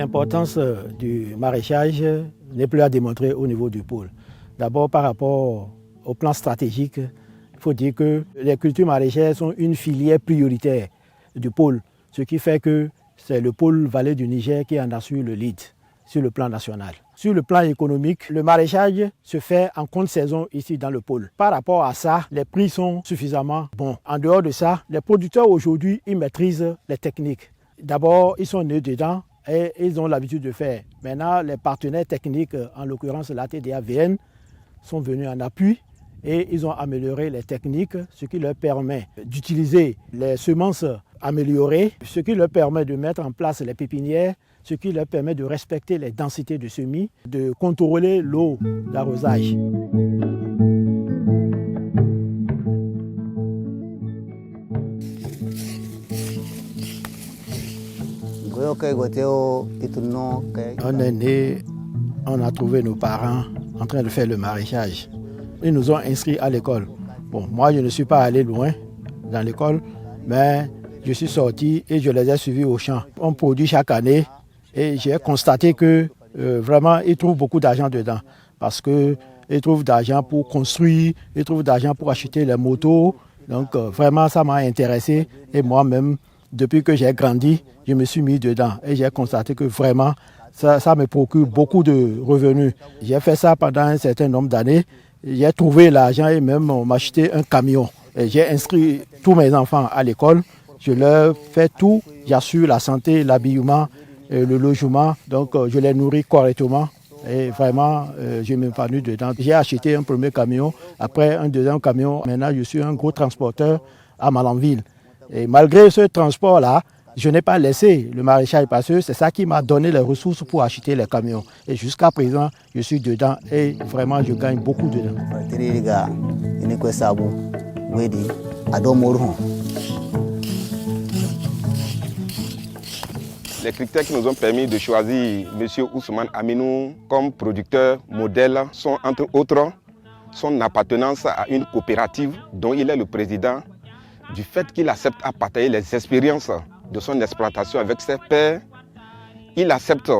L'importance du maraîchage n'est plus à démontrer au niveau du pôle. D'abord par rapport au plan stratégique, il faut dire que les cultures maraîchères sont une filière prioritaire du pôle, ce qui fait que c'est le pôle Vallée du Niger qui en assure le lead sur le plan national. Sur le plan économique, le maraîchage se fait en contre-saison ici dans le pôle. Par rapport à ça, les prix sont suffisamment bons. En dehors de ça, les producteurs aujourd'hui, ils maîtrisent les techniques. D'abord, ils sont nés dedans et ils ont l'habitude de faire. Maintenant, les partenaires techniques, en l'occurrence la TDAVN, sont venus en appui et ils ont amélioré les techniques, ce qui leur permet d'utiliser les semences améliorées, ce qui leur permet de mettre en place les pépinières, ce qui leur permet de respecter les densités de semis, de contrôler l'eau d'arrosage. On est né, on a trouvé nos parents en train de faire le maraîchage. Ils nous ont inscrits à l'école. Bon, moi, je ne suis pas allé loin dans l'école, mais je suis sorti et je les ai suivis au champ. On produit chaque année et j'ai constaté que vraiment, ils trouvent beaucoup d'argent dedans parce qu'ils trouvent d'argent pour construire, ils trouvent d'argent pour acheter les motos. Donc, vraiment, ça m'a intéressé et moi-même, depuis que j'ai grandi, je me suis mis dedans et j'ai constaté que vraiment, ça me procure beaucoup de revenus. J'ai fait ça pendant un certain nombre d'années. J'ai trouvé l'argent et même on m'a acheté un camion. J'ai inscrit tous mes enfants à l'école. Je leur fais tout. J'assure la santé, l'habillement, le logement. Donc je les nourris correctement. Et vraiment, je m'épanouis dedans. J'ai acheté un premier camion, après un deuxième camion. Maintenant, je suis un gros transporteur à Malanville. Et malgré ce transport-là, je n'ai pas laissé le maraîchage parce que c'est ça qui m'a donné les ressources pour acheter les camions. Et jusqu'à présent, je suis dedans et vraiment, je gagne beaucoup dedans. Les critères qui nous ont permis de choisir M. Ousmane Aminou comme producteur modèle sont entre autres son appartenance à une coopérative dont il est le président, du fait qu'il accepte à partager les expériences de son exploitation avec ses pairs, il accepte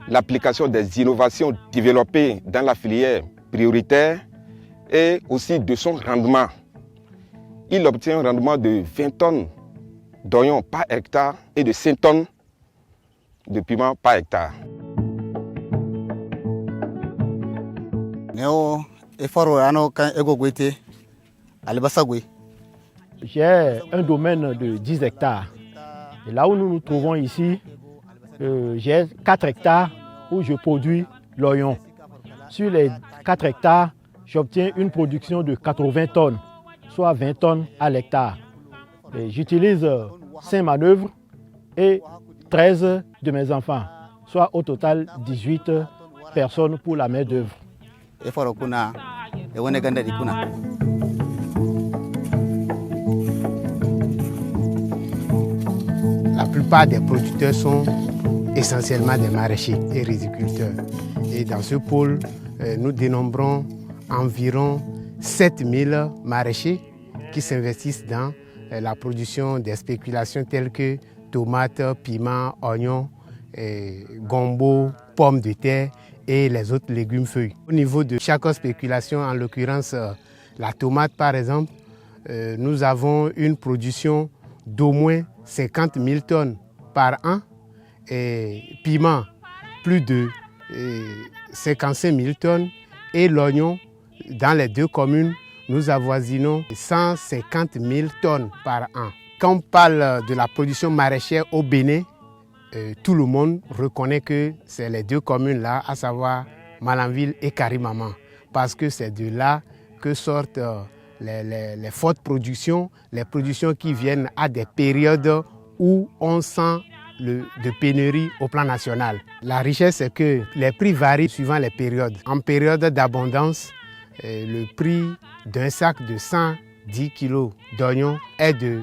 l'application des innovations développées dans la filière prioritaire et aussi de son rendement. Il obtient un rendement de 20 tonnes d'oignons par hectare et de 5 tonnes de piment par hectare. J'ai un domaine de 10 hectares. Et là où nous nous trouvons ici, j'ai 4 hectares où je produis l'oignon. Sur les 4 hectares, j'obtiens une production de 80 tonnes, soit 20 tonnes à l'hectare. J'utilise 5 manœuvres et 13 de mes enfants, soit au total 18 personnes pour la main-d'œuvre. La plupart des producteurs sont essentiellement des maraîchers et riziculteurs. Et dans ce pôle, nous dénombrons environ 7000 maraîchers qui s'investissent dans la production des spéculations telles que tomates, piments, oignons, gombo, pommes de terre et les autres légumes feuilles. Au niveau de chaque spéculation, en l'occurrence la tomate par exemple, nous avons une production d'au moins 50 000 tonnes par an et piment plus de 55 000 tonnes et l'oignon dans les deux communes nous avoisinons 150 000 tonnes par an. Quand on parle de la production maraîchère au Bénin, tout le monde reconnaît que c'est les deux communes là, à savoir Malanville et Karimama, parce que c'est de là que sortent les fortes productions, les productions qui viennent à des périodes où on sent de pénurie au plan national. La richesse, c'est que les prix varient suivant les périodes. En période d'abondance, le prix d'un sac de 110 kg d'oignons est de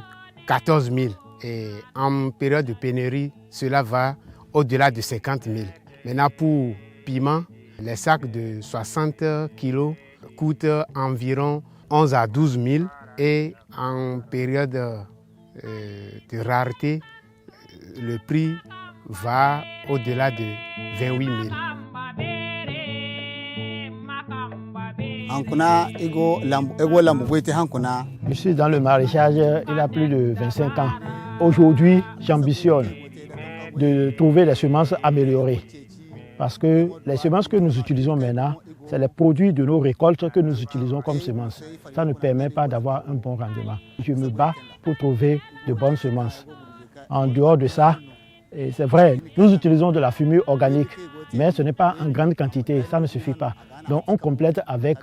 14 000. Et en période de pénurie, cela va au-delà de 50 000. Maintenant, pour piment, les sacs de 60 kg coûtent environ 11 à 12 000 et en période de rareté, le prix va au-delà de 28 000. Je suis dans le maraîchage il y a plus de 25 ans. Aujourd'hui, j'ambitionne de trouver les semences améliorées. Parce que les semences que nous utilisons maintenant, c'est les produits de nos récoltes que nous utilisons comme semences. Ça ne permet pas d'avoir un bon rendement. Je me bats pour trouver de bonnes semences. En dehors de ça, et c'est vrai, nous utilisons de la fumée organique, mais ce n'est pas en grande quantité, ça ne suffit pas. Donc on complète avec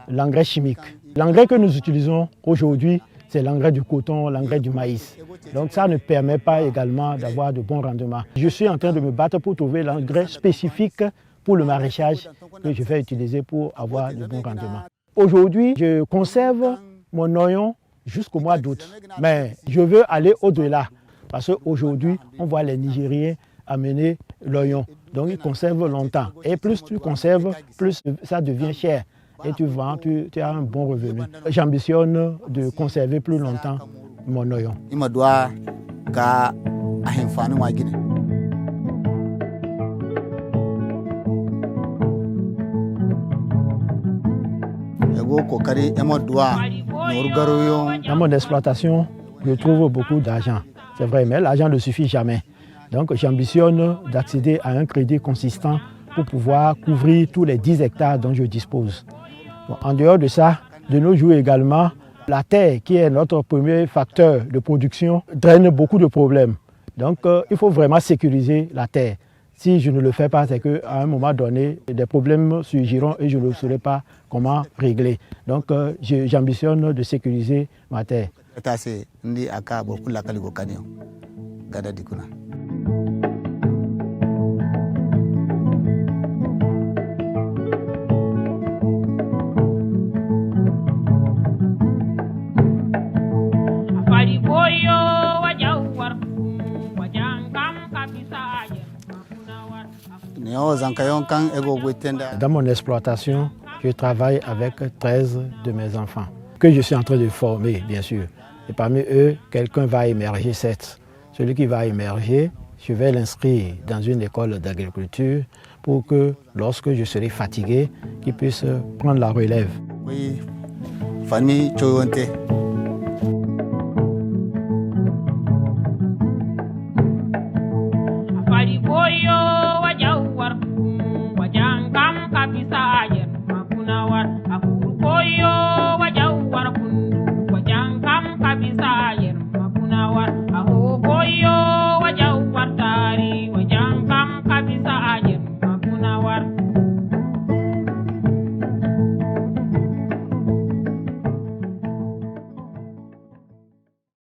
l'engrais chimique. L'engrais que nous utilisons aujourd'hui, c'est l'engrais du coton, l'engrais du maïs. Donc ça ne permet pas également d'avoir de bons rendements. Je suis en train de me battre pour trouver l'engrais spécifique pour le maraîchage que je vais utiliser pour avoir de bons rendements. Aujourd'hui, je conserve mon oignon jusqu'au mois d'août, mais je veux aller au-delà. Parce qu'aujourd'hui, on voit les Nigériens amener l'oignon. Donc, ils conservent longtemps. Et plus tu conserves, plus ça devient cher. Et tu vends, tu as un bon revenu. J'ambitionne de conserver plus longtemps mon oignon. Dans mon exploitation, je trouve beaucoup d'argent. C'est vrai, mais l'argent ne suffit jamais. Donc j'ambitionne d'accéder à un crédit consistant pour pouvoir couvrir tous les 10 hectares dont je dispose. Bon, en dehors de ça, de nos jours également, la terre, qui est notre premier facteur de production, draine beaucoup de problèmes. Donc il faut vraiment sécuriser la terre. Si je ne le fais pas, c'est qu'à un moment donné, des problèmes surgiront et je ne saurai pas comment régler. Donc j'ambitionne de sécuriser ma terre. Dans mon exploitation, je travaille avec 13 de mes enfants, que je suis en train de former, bien sûr. Et parmi eux, quelqu'un va émerger, certes. Celui qui va émerger, je vais l'inscrire dans une école d'agriculture pour que, lorsque je serai fatigué, qu'il puisse prendre la relève. Oui, famille Choyonte.